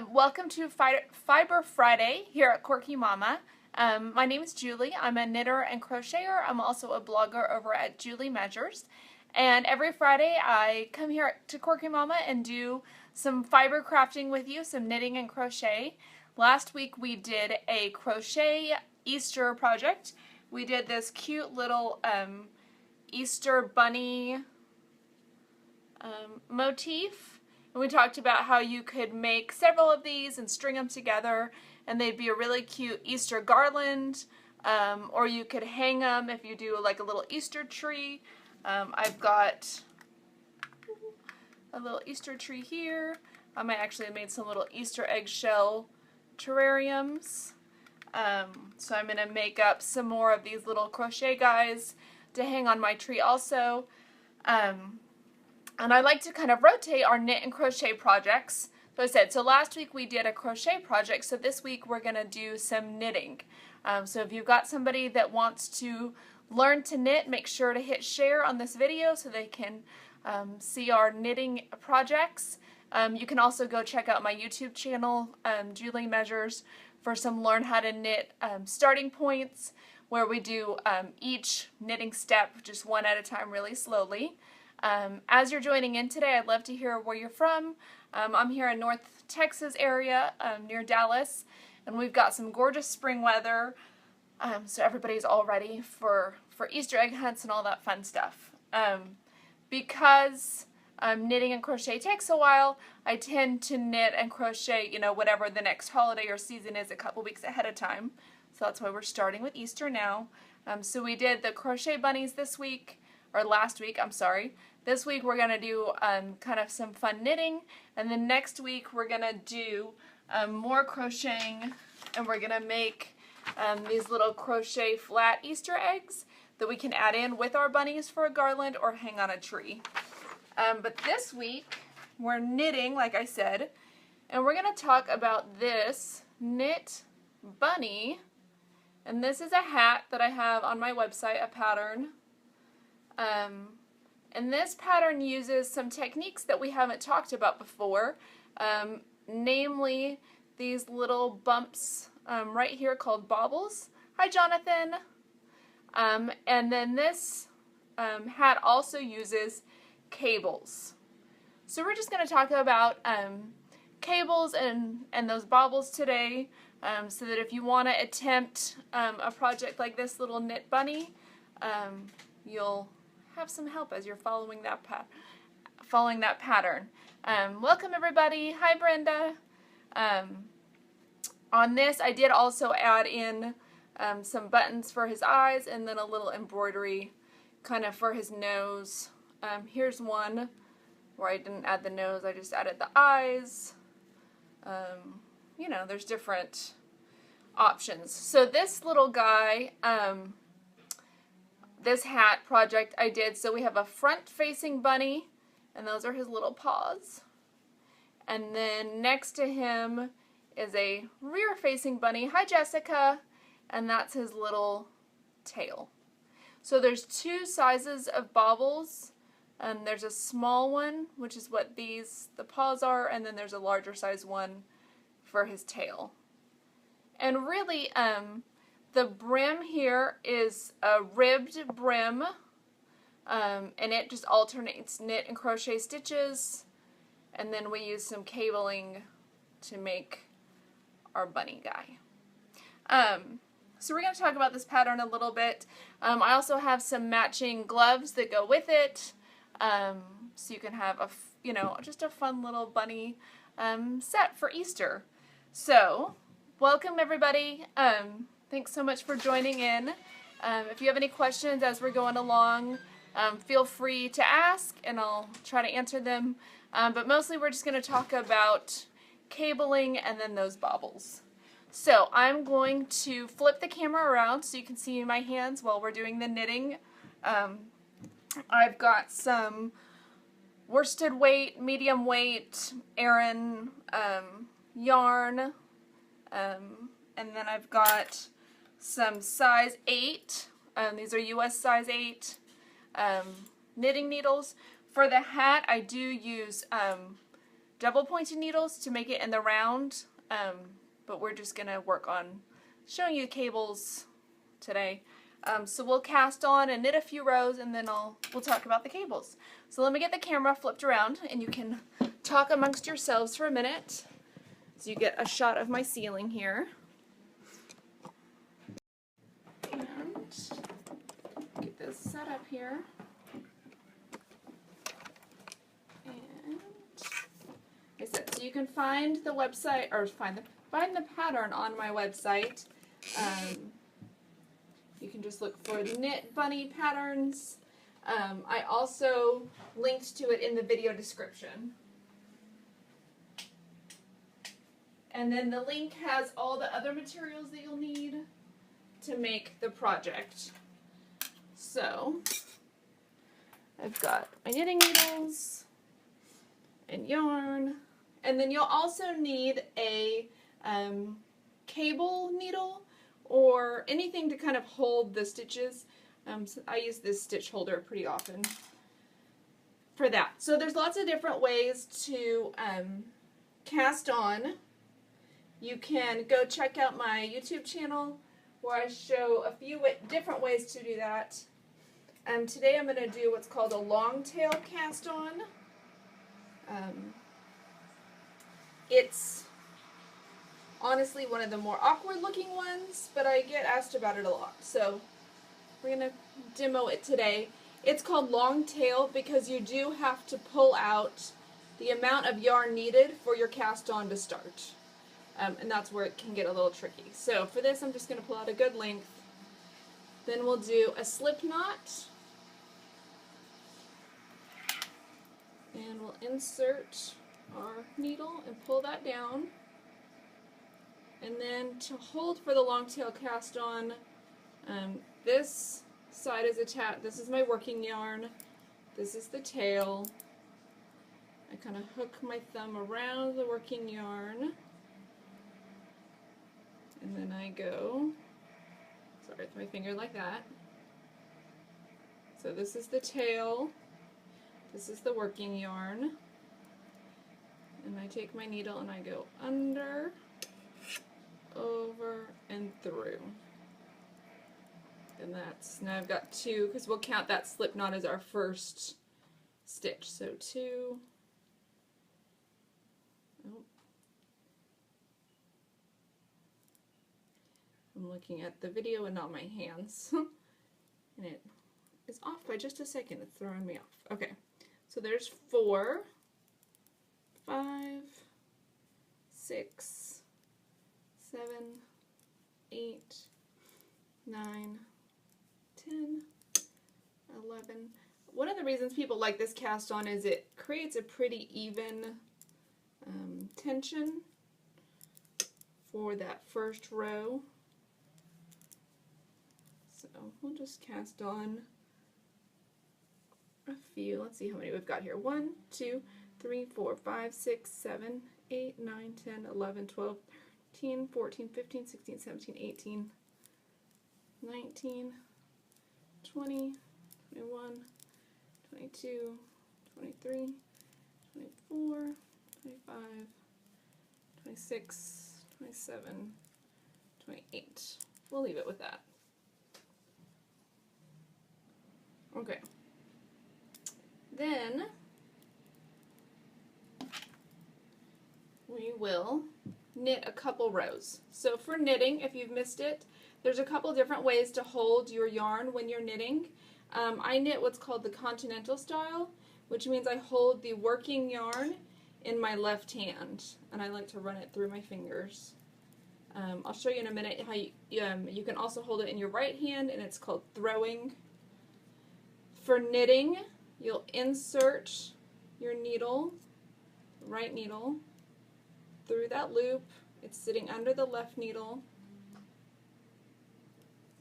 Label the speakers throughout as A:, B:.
A: Welcome to Fiber Friday here at Quirky Mama. My name is Julie. I'm a knitter and crocheter. I'm also a blogger over at Julie Measures. And every Friday I come here to Quirky Mama and do some fiber crafting with you, some knitting and crochet. Last week we did a crochet Easter project. We did this cute little Easter bunny motif. And we talked about how you could make several of these and string them together and they'd be a really cute Easter garland, or you could hang them if you do like a little Easter tree. I've got a little Easter tree here. I actually made some little Easter eggshell terrariums. So I'm going to make up some more of these little crochet guys to hang on my tree also. And I like to kind of rotate our knit and crochet projects. So I said, so last week we did a crochet project, so this week we're going to do some knitting. So if you've got somebody that wants to learn to knit, make sure to hit share on this video so they can see our knitting projects. You can also go check out my YouTube channel, Julie Measures, for some learn how to knit starting points where we do each knitting step just one at a time really slowly. As you're joining in today, I'd love to hear where you're from. I'm here in North Texas area near Dallas, and we've got some gorgeous spring weather, so everybody's all ready for Easter egg hunts and all that fun stuff. Because knitting and crochet takes a while, I tend to knit and crochet, you know, whatever the next holiday or season is a couple weeks ahead of time. So that's why we're starting with Easter now. So we did the crochet bunnies this week, or last week, I'm sorry. This week we're going to do kind of some fun knitting, and then next week we're going to do more crocheting, and we're going to make these little crochet flat Easter eggs that we can add in with our bunnies for a garland or hang on a tree. But this week we're knitting, like I said, and we're going to talk about this knit bunny, and this is a hat that I have on my website, a pattern. And this pattern uses some techniques that we haven't talked about before, namely these little bumps right here called bobbles. Hi, Jonathan. And then this hat also uses cables. So we're just going to talk about cables and those bobbles today, so that if you want to attempt a project like this little knit bunny, you'll have some help as you're following that pattern. Welcome everybody. Hi Brenda. On this I did also add in some buttons for his eyes and then a little embroidery kind of for his nose. Here's one where I didn't add the nose, I just added the eyes. You know, there's different options. So this little guy, this hat project I did, so we have a front-facing bunny, and those are his little paws. And then next to him is a rear-facing bunny. Hi, Jessica. And that's his little tail. So there's two sizes of bobbles, and there's a small one, which is what the paws are, and then there's a larger size one for his tail. And really, the brim here is a ribbed brim, and it just alternates knit and crochet stitches, and then we use some cabling to make our bunny guy. So we're going to talk about this pattern a little bit. I also have some matching gloves that go with it, so you can have just a fun little bunny set for Easter. So welcome everybody. Thanks so much for joining in. If you have any questions as we're going along, feel free to ask and I'll try to answer them. But mostly we're just going to talk about cabling and then those bobbles. So I'm going to flip the camera around so you can see my hands while we're doing the knitting. I've got some worsted weight, medium weight, Aran yarn, and then I've got some size 8, these are US size 8 knitting needles. For the hat I do use double pointed needles to make it in the round, but we're just going to work on showing you the cables today. So we'll cast on and knit a few rows, and then we'll talk about the cables. So let me get the camera flipped around, and you can talk amongst yourselves for a minute. So you get a shot of my ceiling here. And get this set up here. And like I said, so you can find the website, or find the pattern on my website. You can just look for Knit Bunny patterns. I also linked to it in the video description. And then the link has all the other materials that you'll need to make the project. So, I've got my knitting needles and yarn, and then you'll also need a cable needle or anything to kind of hold the stitches. So I use this stitch holder pretty often for that. So there's lots of different ways to cast on. You can go check out my YouTube channel where I show a few different ways to do that. Today I'm going to do what's called a long tail cast on. It's honestly one of the more awkward looking ones, but I get asked about it a lot. So we're going to demo it today. It's called long tail because you do have to pull out the amount of yarn needed for your cast on to start. And that's where it can get a little tricky. So for this, I'm just going to pull out a good length. Then we'll do a slip knot. And we'll insert our needle and pull that down. And then to hold for the long tail cast on, this side is attached. This is my working yarn. This is the tail. I kind of hook my thumb around the working yarn. And then I go, sorry, with my finger like that. So this is the tail. This is the working yarn. And I take my needle and I go under, over, and through. And now I've got two, because we'll count that slip knot as our first stitch. So 2. Oh. I'm looking at the video and not my hands. And it is off by just a second. It's throwing me off. Okay, so there's 4, 5, 6, 7, 8, 9, 10, 11. One of the reasons people like this cast on is it creates a pretty even tension for that first row. So we'll just cast on a few. Let's see how many we've got here. 1, 2, 3, 4, 5, 6, 7, 8, 9, 10, 11, 12, 13, 14, 15, 16, 17, 18, 19, 20, 21, 22, 23, 24, 25, 26, 27, 28. We'll leave it with that. Okay. Then we will knit a couple rows. So for knitting, if you've missed it, there's a couple different ways to hold your yarn when you're knitting. I knit what's called the continental style, which means I hold the working yarn in my left hand, and I like to run it through my fingers. I'll show you in a minute how you can also hold it in your right hand, and it's called throwing. For knitting, you'll insert your needle, right needle, through that loop. It's sitting under the left needle,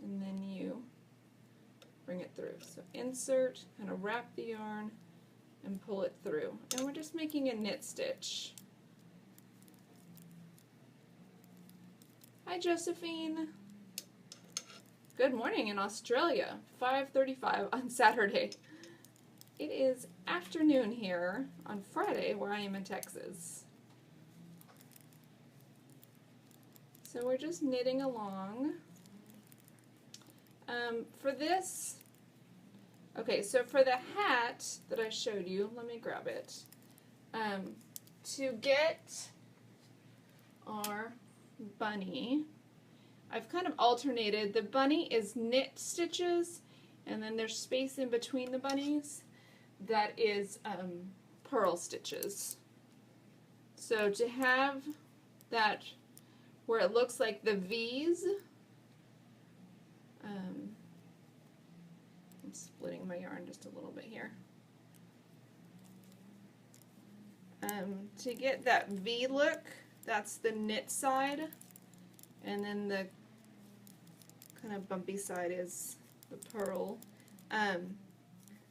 A: and then you bring it through. So insert, kind of wrap the yarn, and pull it through. And we're just making a knit stitch. Hi Josephine. Good morning in Australia. 5:35 on Saturday. It is afternoon here on Friday where I am in Texas. So we're just knitting along. For this, okay, so for the hat that I showed you, let me grab it. To get our bunny, I've kind of alternated. The bunny is knit stitches, and then there's space in between the bunnies that is purl stitches. So to have that where it looks like the V's, I'm splitting my yarn just a little bit here. To get that V look, that's the knit side, and then the kind of bumpy side is the purl.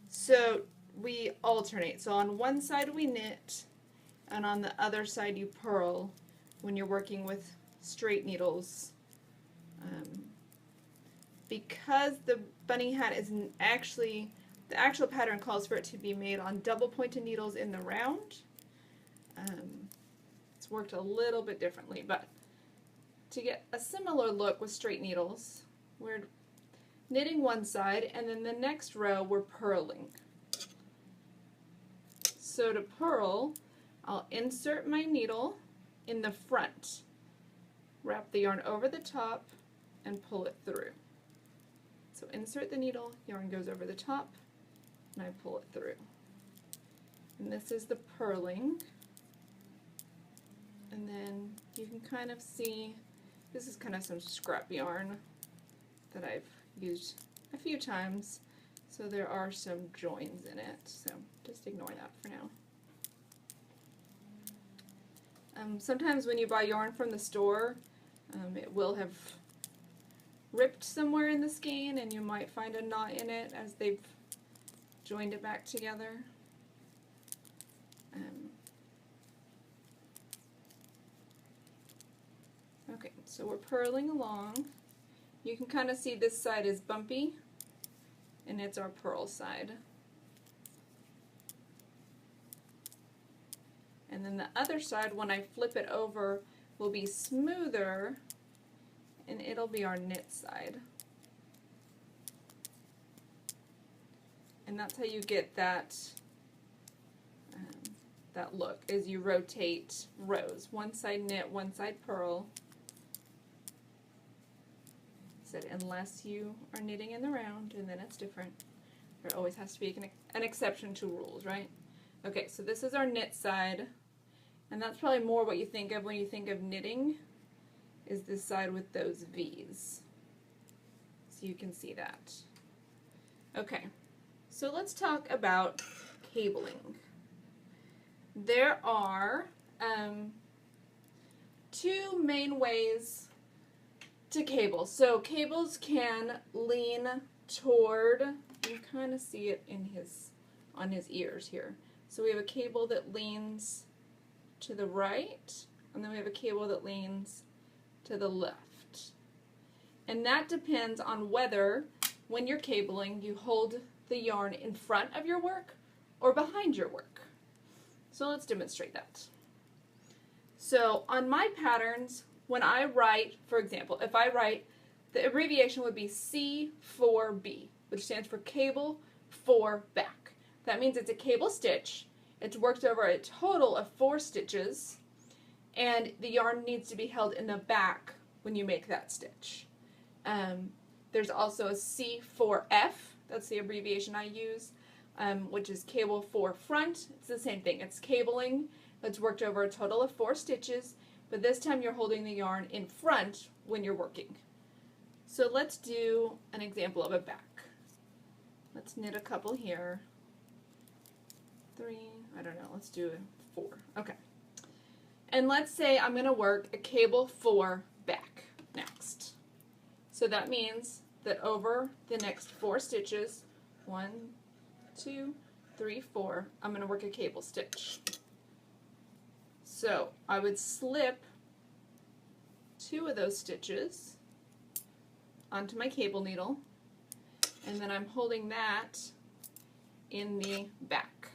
A: So we alternate. So on one side we knit, and on the other side you purl when you're working with straight needles. Because the bunny hat is actually, the actual pattern calls for it to be made on double pointed needles in the round. It's worked a little bit differently, but to get a similar look with straight needles, we're knitting one side, and then the next row we're purling. So to purl, I'll insert my needle in the front, wrap the yarn over the top, and pull it through. So insert the needle, yarn goes over the top, and I pull it through. And this is the purling. And then you can kind of see, this is kind of some scrap yarn that I've used a few times, so there are some joins in it, so just ignore that for now. Sometimes when you buy yarn from the store, it will have ripped somewhere in the skein, and you might find a knot in it as they've joined it back together. Okay, so we're purling along. You can kind of see this side is bumpy, and it's our purl side. And then the other side, when I flip it over, will be smoother, and it'll be our knit side. And that's how you get that that look, is you rotate rows. One side knit, one side purl. Said unless you are knitting in the round, and then it's different. There always has to be an exception to rules, right? Okay, so this is our knit side, and that's probably more what you think of when you think of knitting, is this side with those V's. So you can see that. Okay, so let's talk about cabling. There are two main ways to cable. So cables can lean toward, you kind of see it in on his ears here. So we have a cable that leans to the right, and then we have a cable that leans to the left. And that depends on whether, when you're cabling, you hold the yarn in front of your work or behind your work. So let's demonstrate that. So on my patterns, when I write, for example, if I write, the abbreviation would be C4B, which stands for cable for back. That means it's a cable stitch. It's worked over a total of 4 stitches, and the yarn needs to be held in the back when you make that stitch. There's also a C4F, that's the abbreviation I use, which is cable for front. It's the same thing. It's cabling. It's worked over a total of 4 stitches, but this time you're holding the yarn in front when you're working. So let's do an example of a back. Let's knit a couple here. 3, I don't know, let's do 4. Okay. And let's say I'm going to work a cable for back next. So that means that over the next 4 stitches, 1, 2, 3, 4, I'm going to work a cable stitch. So I would slip 2 of those stitches onto my cable needle, and then I'm holding that in the back,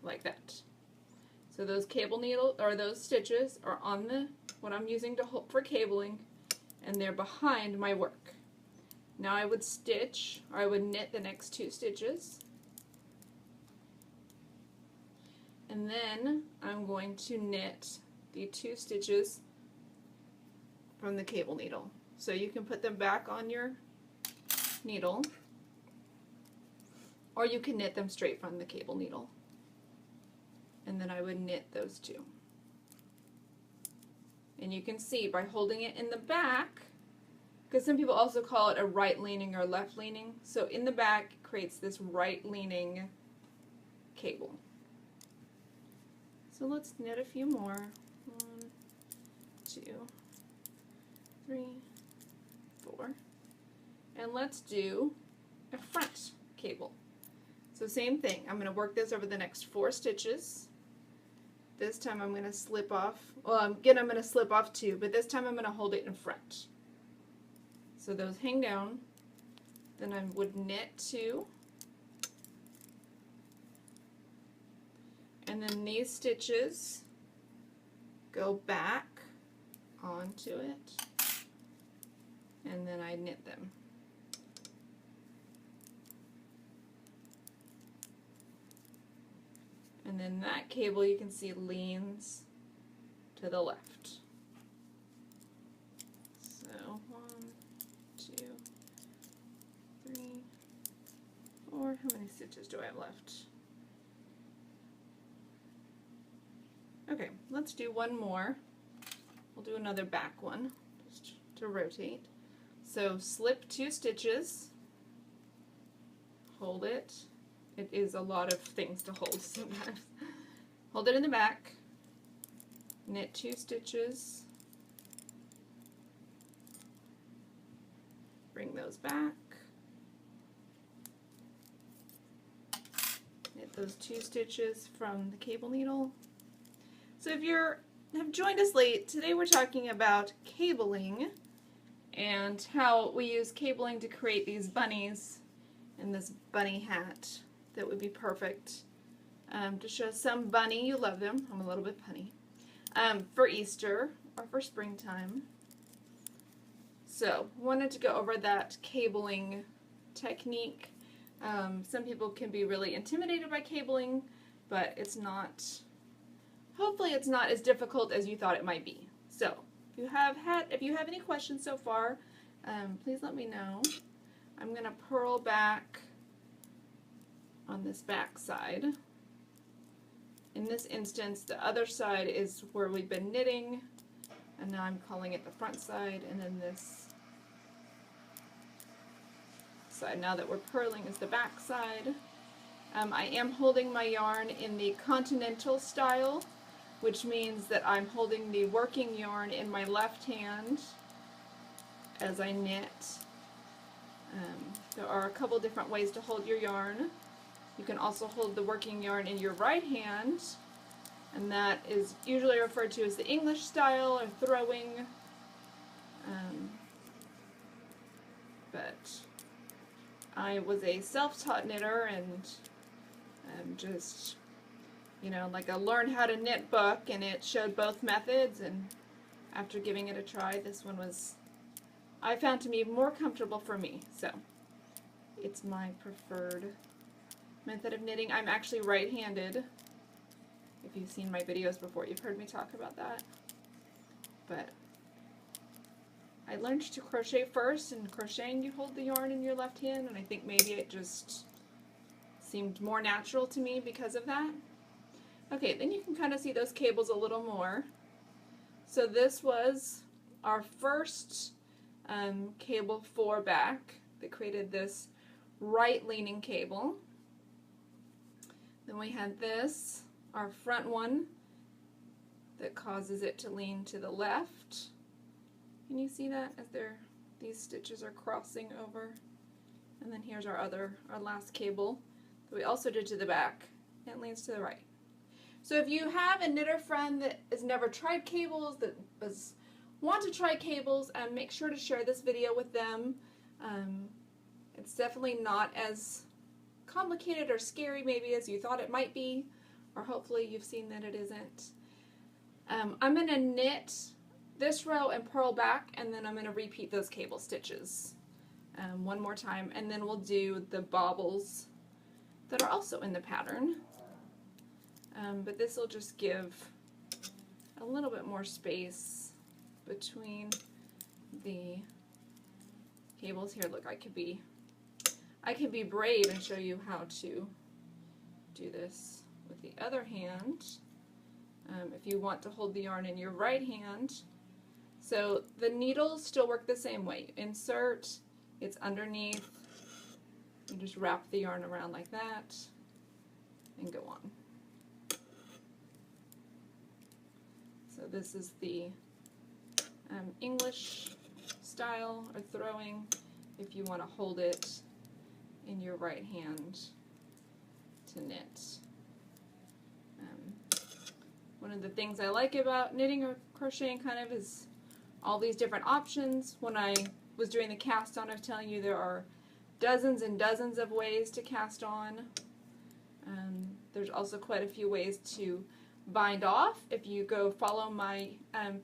A: like that. So those cable needle, or those stitches, are on the, what I'm using to hold for cabling, and they're behind my work. Now I would stitch, or I would knit the next 2 stitches. And then I'm going to knit the 2 stitches from the cable needle. So you can put them back on your needle, or you can knit them straight from the cable needle. And then I would knit those 2. And you can see by holding it in the back, because some people also call it a right leaning or left leaning, so in the back it creates this right leaning cable. So let's knit a few more. 1, 2, 3, 4. And let's do a front cable. So same thing, I'm going to work this over the next 4 stitches. This time I'm going to slip off, well again I'm going to slip off 2, but this time I'm going to hold it in front. So those hang down, then I would knit 2, and then these stitches go back onto it, and then I knit them. And then that cable, you can see, leans to the left. So 1, 2, 3, 4. How many stitches do I have left? Okay, let's do one more. We'll do another back one, just to rotate. So slip 2 stitches, hold it. It is a lot of things to hold sometimes. Hold it in the back, knit 2 stitches, bring those back, knit those 2 stitches from the cable needle. So if you have joined us late, today we're talking about cabling and how we use cabling to create these bunnies and this bunny hat that would be perfect to show some bunny, you love them, I'm a little bit punny, for Easter or for springtime. So wanted to go over that cabling technique. Some people can be really intimidated by cabling, but it's not, hopefully it's not as difficult as you thought it might be. So if you have any questions so far, please let me know. I'm going to purl back on this back side. In this instance, the other side is where we've been knitting, and now I'm calling it the front side, and then this side, now that we're purling, is the back side. I am holding my yarn in the continental style, which means that I'm holding the working yarn in my left hand as I knit. There are a couple different ways to hold your yarn. You can also hold the working yarn in your right hand, and that is usually referred to as the English style or throwing. But I was a self-taught knitter and just, you know, like a learn how to knit book, and it showed both methods, and after giving it a try, this one was, I found to be more comfortable for me, so it's my preferred method of knitting. I'm actually right-handed. If you've seen my videos before, you've heard me talk about that. But I learned to crochet first, and crocheting you hold the yarn in your left hand, and I think maybe it just seemed more natural to me because of that. Okay, then you can kind of see those cables a little more. So this was our first cable 4 back that created this right-leaning cable. Then we had this, our front one, that causes it to lean to the left. Can you see that as these stitches are crossing over? And then here's our last cable that we also did to the back. It leans to the right. So if you have a knitter friend that has never tried cables, that want to try cables, make sure to share this video with them. It's definitely not as complicated or scary maybe as you thought it might be, or hopefully you've seen that it isn't. I'm going to knit this row and purl back, and then I'm going to repeat those cable stitches one more time, and then we'll do the bobbles that are also in the pattern. But this will just give a little bit more space between the cables. Here, look, I could be brave and show you how to do this with the other hand. If you want to hold the yarn in your right hand. So the needles still work the same way. You insert, it's underneath, you just wrap the yarn around like that and go on. So this is the English style or throwing, if you want to hold it in your right hand to knit. One of the things I like about knitting or crocheting kind of is all these different options. When I was doing the cast on, I was telling you there are dozens and dozens of ways to cast on. There's also quite a few ways to bind off. If you go follow my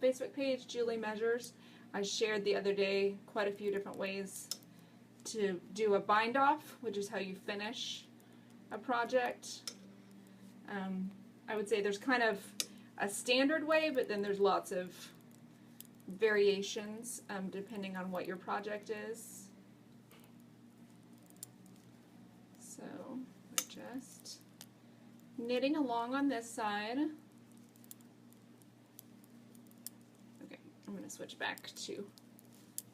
A: Facebook page, Julie Measures, I shared the other day quite a few different ways to do a bind off, which is how you finish a project. I would say there's kind of a standard way, but then there's lots of variations depending on what your project is. So we're just knitting along on this side. Okay, I'm going to switch back to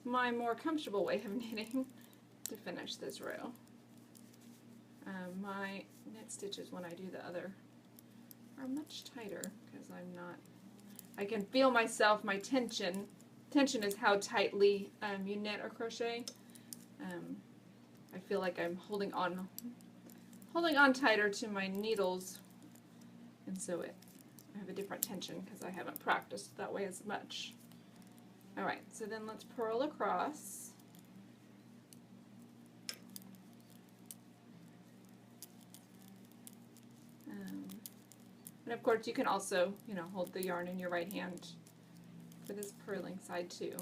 A: my more comfortable way of knitting to finish this row. My knit stitches when I do the other are much tighter because I can feel myself, my tension. Tension is how tightly you knit or crochet. I feel like I'm holding on tighter to my needles, and so I have a different tension because I haven't practiced that way as much. Alright, so then let's purl across. And of course you can also, hold the yarn in your right hand for this purling side too.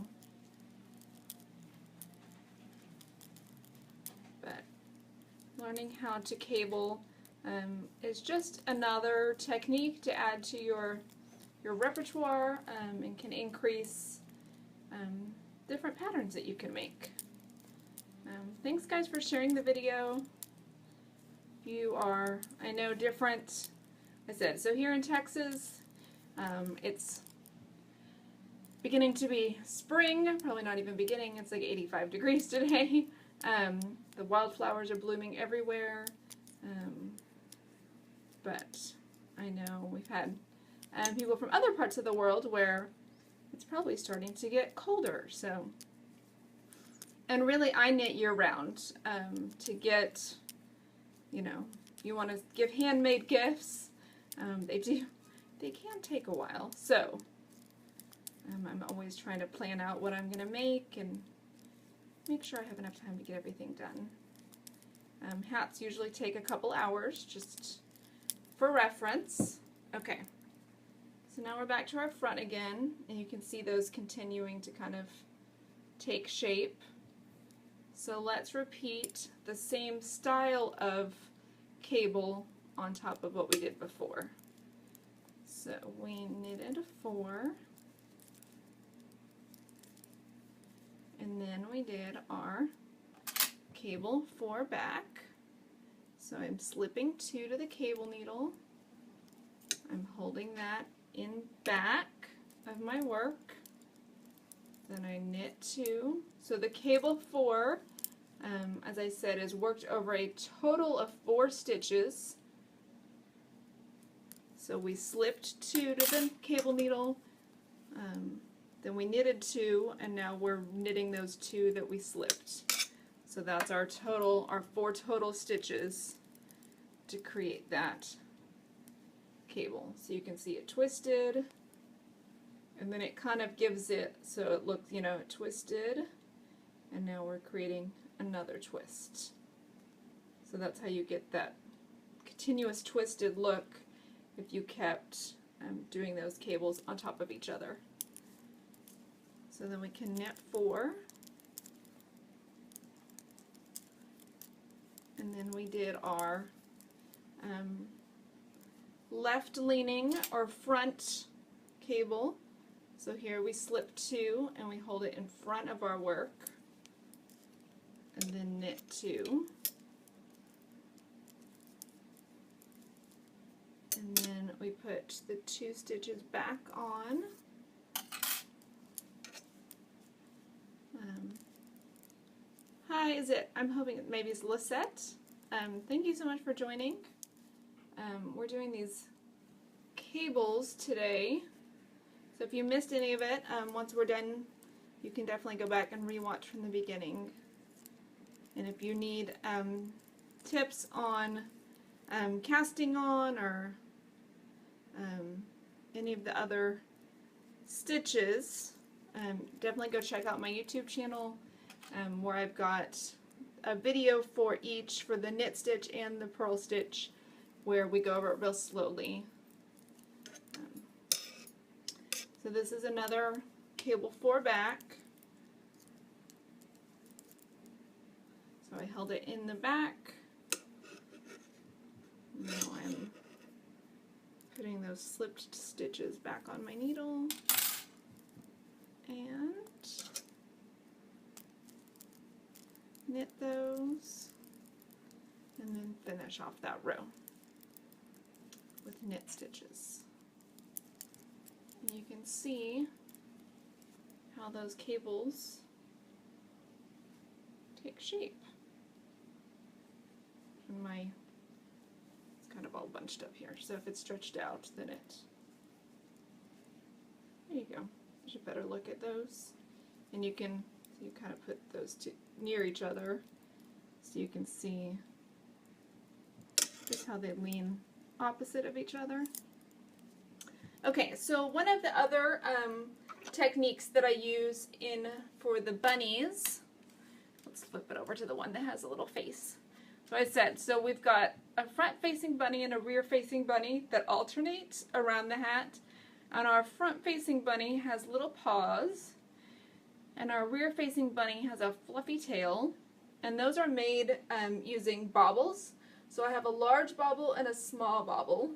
A: But learning how to cable is just another technique to add to your repertoire and can increase different patterns that you can make. Thanks guys for sharing the video. You are, I know, different. I said, so here in Texas, it's beginning to be spring, probably not even beginning, it's like 85 degrees today. The wildflowers are blooming everywhere, but I know we've had people from other parts of the world where it's probably starting to get colder, so. And really I knit year-round to get, you want to give handmade gifts. They can take a while, so I'm always trying to plan out what I'm going to make and make sure I have enough time to get everything done. Hats usually take a couple hours, just for reference. Okay, so now we're back to our front again, and you can see those continuing to kind of take shape. So let's repeat the same style of cable on top of what we did before. So we knitted 4, and then we did our cable 4 back. So I'm slipping 2 to the cable needle. I'm holding that in back of my work. Then I knit 2. So the cable 4, as I said, is worked over a total of 4 stitches. So we slipped 2 to the cable needle, then we knitted 2, and now we're knitting those 2 that we slipped. So that's our total, our 4 total stitches to create that cable. So you can see it twisted, and then it kind of gives it so it looks, it twisted, and now we're creating another twist. So that's how you get that continuous twisted look if you kept doing those cables on top of each other. So then we can knit 4. And then we did our left leaning or front cable. So here we slip 2 and we hold it in front of our work, and then knit 2. And then we put the 2 stitches back on. Hi, I'm hoping maybe it's Lisette. Thank you so much for joining. We're doing these cables today. So if you missed any of it, once we're done, you can definitely go back and rewatch from the beginning. And if you need tips on casting on or any of the other stitches, definitely go check out my YouTube channel where I've got a video for each, for the knit stitch and the purl stitch, where we go over it real slowly. So this is another cable 4 back. So I held it in the back. Now I'm putting those slipped stitches back on my needle and knit those, and then finish off that row with knit stitches. And you can see how those cables take shape. And it's kind of all bunched up here, so if it's stretched out, then there you go. There's a better look at those. And you kind of put those two near each other so you can see just how they lean opposite of each other. Okay, so one of the other techniques that I use for the bunnies, let's flip it over to the one that has a little face. So I said, so we've got a front-facing bunny and a rear-facing bunny that alternate around the hat, and our front-facing bunny has little paws, and our rear-facing bunny has a fluffy tail, and those are made using bobbles. So I have a large bobble and a small bobble.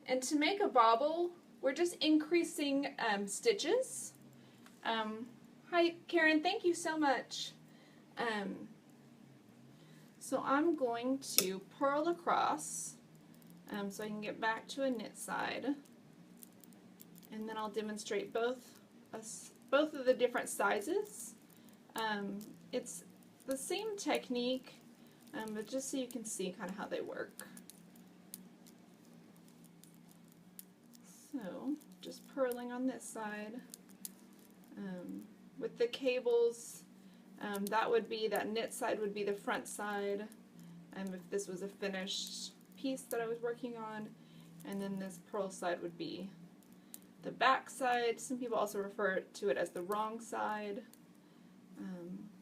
A: And to make a bobble, we're just increasing stitches. Hi Karen, thank you so much. So I'm going to purl across so I can get back to a knit side, and then I'll demonstrate both of the different sizes. It's the same technique, but just so you can see kind of how they work. So just purling on this side. With the cables, that knit side would be the front side, if this was a finished piece that I was working on, and then this purl side would be the back side. Some people also refer to it as the wrong side.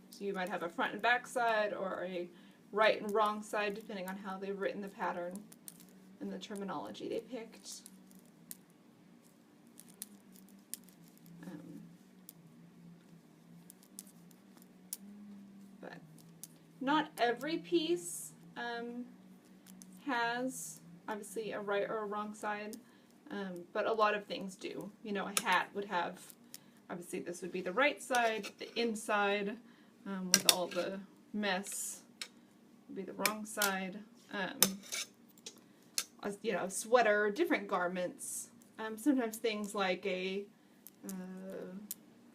A: So you might have a front and back side, or a right and wrong side, depending on how they've written the pattern and the terminology they picked. But not every piece has obviously a right or a wrong side, but a lot of things do. You know, a hat would have, obviously this would be the right side, the inside with all the mess would be the wrong side. You know, a sweater, different garments. Sometimes things like a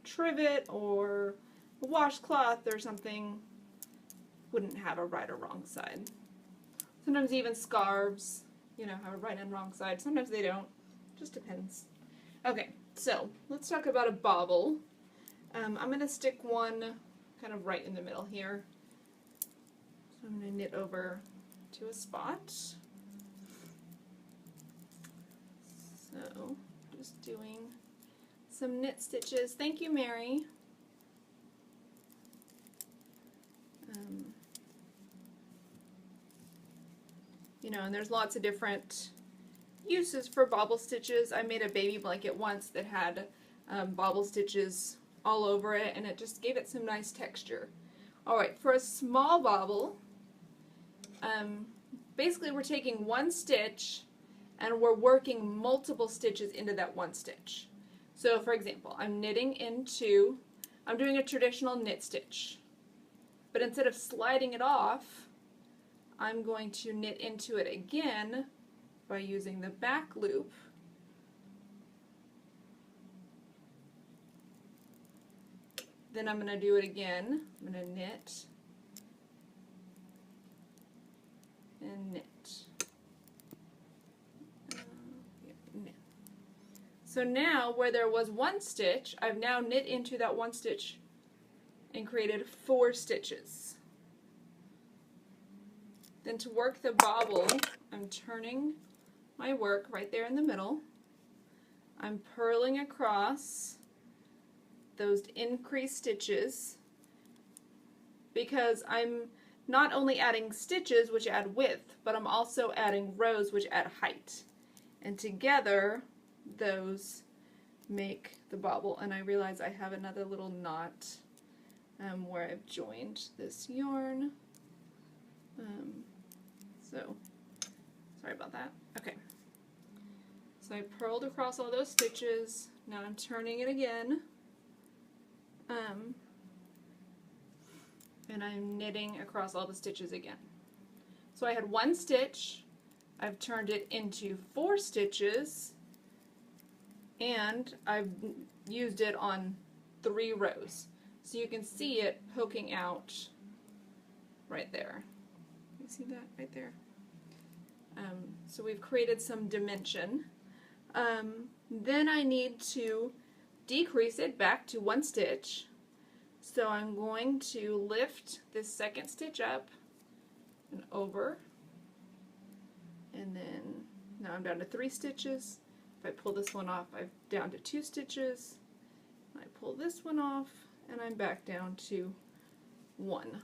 A: trivet or a washcloth or something wouldn't have a right or wrong side. Sometimes even scarves, you know, have a right and wrong side. Sometimes they don't. Just depends. Okay, so let's talk about a bobble. I'm going to stick one kind of right in the middle here. So I'm going to knit over to a spot. So just doing some knit stitches. Thank you, Mary. You know, and there's lots of different uses for bobble stitches. I made a baby blanket once that had bobble stitches all over it, and it just gave it some nice texture. Alright, for a small bobble, basically we're taking one stitch and we're working multiple stitches into that one stitch. So for example, I'm doing a traditional knit stitch, but instead of sliding it off, I'm going to knit into it again by using the back loop. Then I'm going to do it again. I'm going to knit and knit. Knit. So now where there was one stitch, I've now knit into that one stitch and created 4 stitches. Then to work the bobble, I'm turning my work right there in the middle. I'm purling across those increased stitches because I'm not only adding stitches which add width, but I'm also adding rows which add height. And together those make the bobble. And I realize I have another little knot where I've joined this yarn. So sorry about that. Okay. So I purled across all those stitches. Now I'm turning it again. And I'm knitting across all the stitches again. So I had one stitch, I've turned it into 4 stitches, and I've used it on 3 rows. So you can see it poking out right there. You see that right there? So we've created some dimension. Then I need to decrease it back to 1 stitch. So I'm going to lift this second stitch up and over, and then now I'm down to 3 stitches. If I pull this one off, I'm down to 2 stitches. I pull this one off, and I'm back down to 1.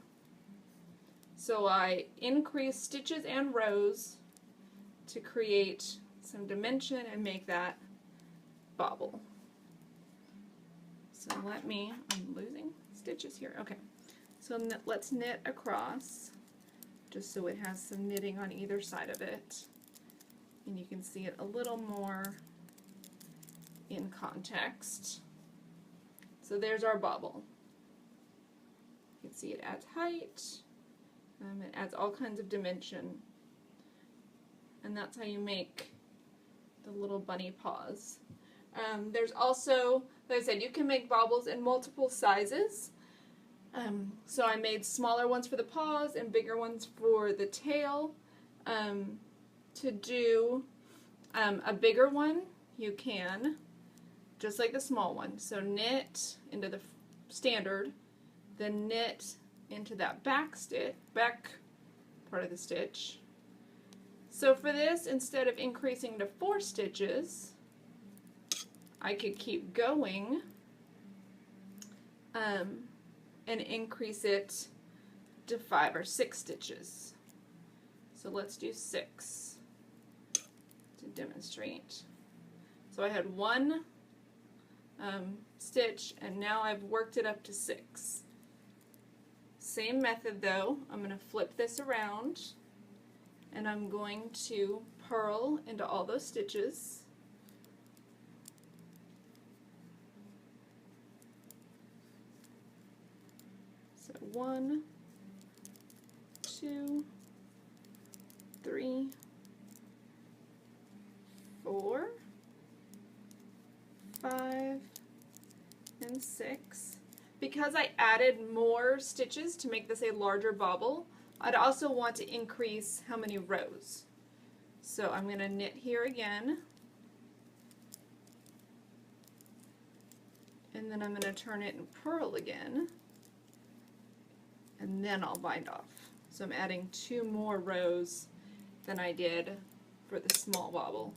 A: So I increase stitches and rows to create some dimension and make that bobble. So I'm losing stitches here. Okay, so let's knit across just so it has some knitting on either side of it. And you can see it a little more in context. So there's our bobble. You can see it adds height, it adds all kinds of dimension. And that's how you make the little bunny paws. There's also, like I said, you can make bobbles in multiple sizes. So I made smaller ones for the paws and bigger ones for the tail. To do a bigger one, you can, just like the small one. So knit into the standard, then knit into that back part of the stitch. So for this, instead of increasing to 4 stitches, I could keep going and increase it to 5 or 6 stitches. So let's do 6 to demonstrate. So I had 1 stitch, and now I've worked it up to 6. Same method though, I'm going to flip this around, and I'm going to purl into all those stitches. So 1, 2, 3, 4, 5, and 6. Because I added more stitches to make this a larger bobble, I'd also want to increase how many rows. So I'm going to knit here again, and then I'm going to turn it and purl again, and then I'll bind off. So I'm adding 2 more rows than I did for the small bobble.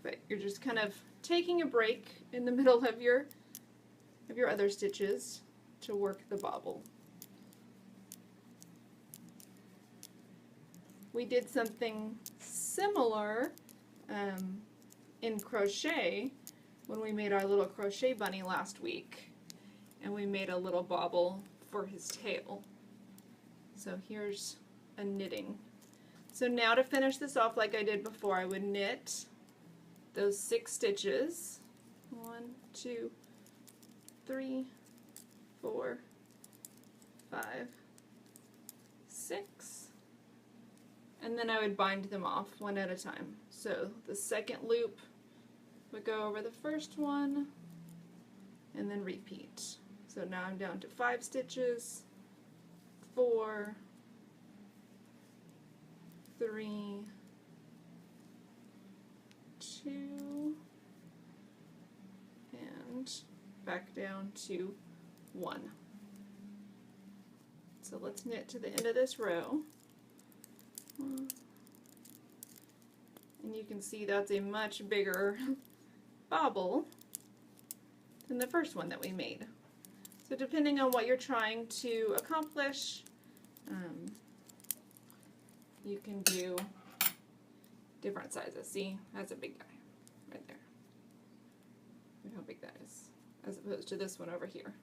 A: But you're just kind of taking a break in the middle of your other stitches to work the bobble. we did something similar in crochet when we made our little crochet bunny last week, and we made a little bobble for his tail. So here's a knitting. So now to finish this off like I did before, I would knit those 6 stitches. 1, 2, 3, 4, 5, 6, and then I would bind them off one at a time. So the second loop would go over the first one and then repeat. So now I'm down to 5 stitches, 4, 3, 2, and back down to 1. So let's knit to the end of this row. And you can see that's a much bigger bobble than the first one that we made. So depending on what you're trying to accomplish, you can do different sizes. See, that's a big guy right there. Look how big that is, as opposed to this one over here.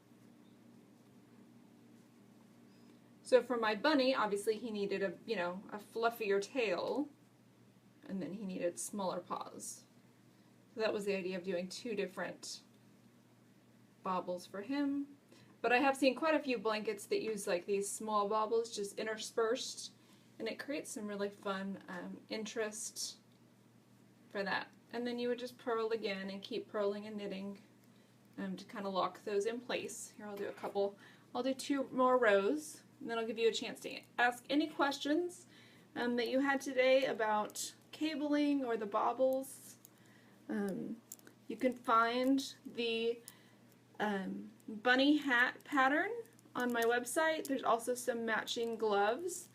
A: So for my bunny, obviously he needed a fluffier tail, and then he needed smaller paws. So that was the idea of doing 2 different bobbles for him. But I have seen quite a few blankets that use like these small bobbles just interspersed, and it creates some really fun interest for that. And then you would just purl again and keep purling and knitting to kind of lock those in place. Here I'll do a couple. I'll do 2 more rows, and then I'll give you a chance to ask any questions that you had today about cabling or the bobbles. You can find the bunny hat pattern on my website. There's also some matching gloves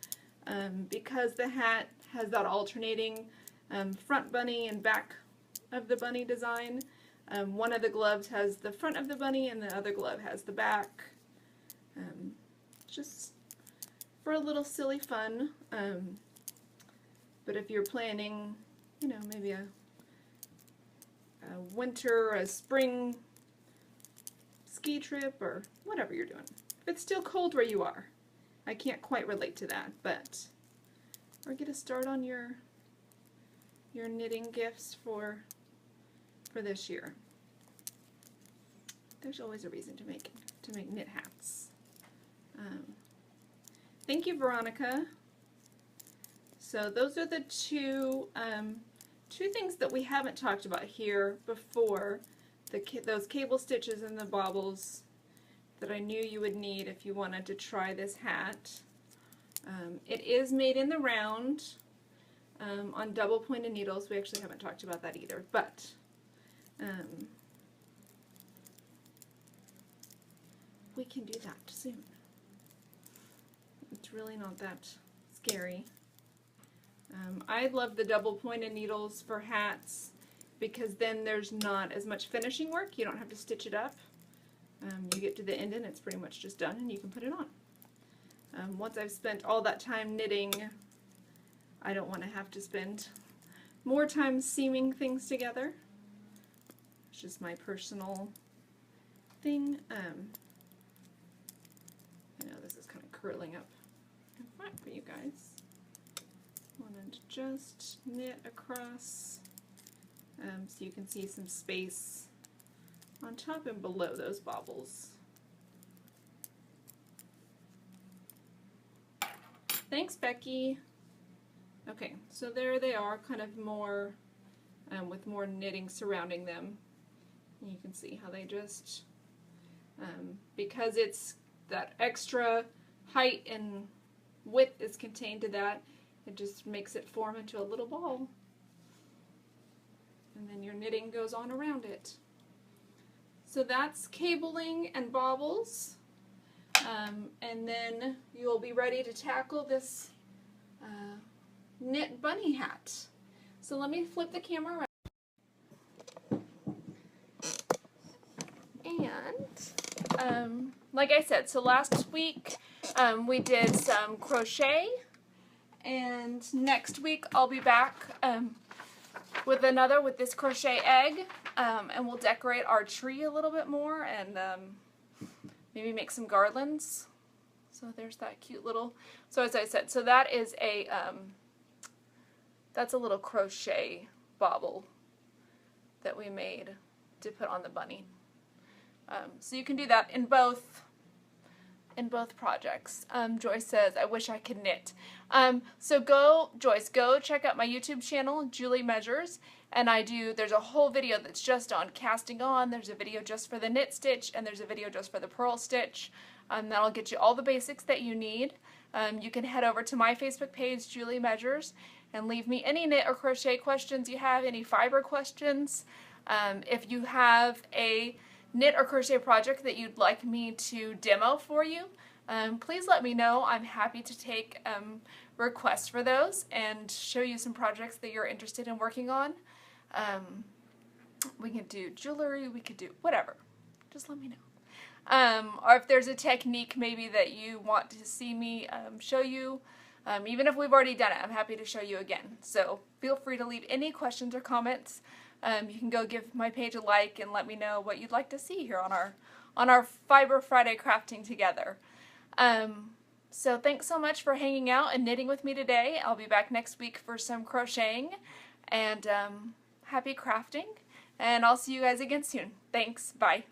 A: because the hat has that alternating front bunny and back of the bunny design. One of the gloves has the front of the bunny and the other glove has the back. Just for a little silly fun. But if you're planning, maybe a winter or a spring ski trip or whatever you're doing. If it's still cold where you are, I can't quite relate to that, but or get a start on your knitting gifts for this year. There's always a reason to make knit hats. Thank you, Veronica. So those are the two things that we haven't talked about here before, those cable stitches and the bobbles that I knew you would need if you wanted to try this hat. It is made in the round on double pointed needles. We actually haven't talked about that either, but we can do that soon. It's really not that scary. I love the double pointed needles for hats because then there's not as much finishing work. You don't have to stitch it up. You get to the end and it's pretty much just done and you can put it on. Once I've spent all that time knitting, I don't want to have to spend more time seaming things together. It's just my personal thing. I know this is kind of curling up in front for you guys. I want to just knit across so you can see some space on top and below those bobbles. Thanks, Becky. Okay, so there they are, kind of more with more knitting surrounding them. And you can see how they just, because it's that extra height and width is contained to that, it just makes it form into a little ball. And then your knitting goes on around it. So that's cabling and bobbles. And then you'll be ready to tackle this knit bunny hat. So let me flip the camera around. And like I said, so last week we did some crochet And next week I'll be back with this crochet egg, and we'll decorate our tree a little bit more, and maybe make some garlands. So there's that cute little, so as I said, so that is a, that's a little crochet bobble that we made to put on the bunny. So you can do that in both projects. Joyce says, I wish I could knit. So go, Joyce, go check out my YouTube channel, Julie Measures, and there's a whole video that's just on casting on, there's a video just for the knit stitch, and there's a video just for the purl stitch. That'll get you all the basics that you need. You can head over to my Facebook page, Julie Measures, and leave me any knit or crochet questions you have, any fiber questions. If you have a knit or crochet project that you'd like me to demo for you, please let me know. I'm happy to take requests for those and show you some projects that you're interested in working on. We can do jewelry, we could do whatever. Just let me know. Or if there's a technique maybe that you want to see me show you, even if we've already done it, I'm happy to show you again. So feel free to leave any questions or comments. You can go give my page a like and let me know what you'd like to see here on our Fiber Friday crafting together. So thanks so much for hanging out and knitting with me today. I'll be back next week for some crocheting, and happy crafting, and I'll see you guys again soon. Thanks, bye.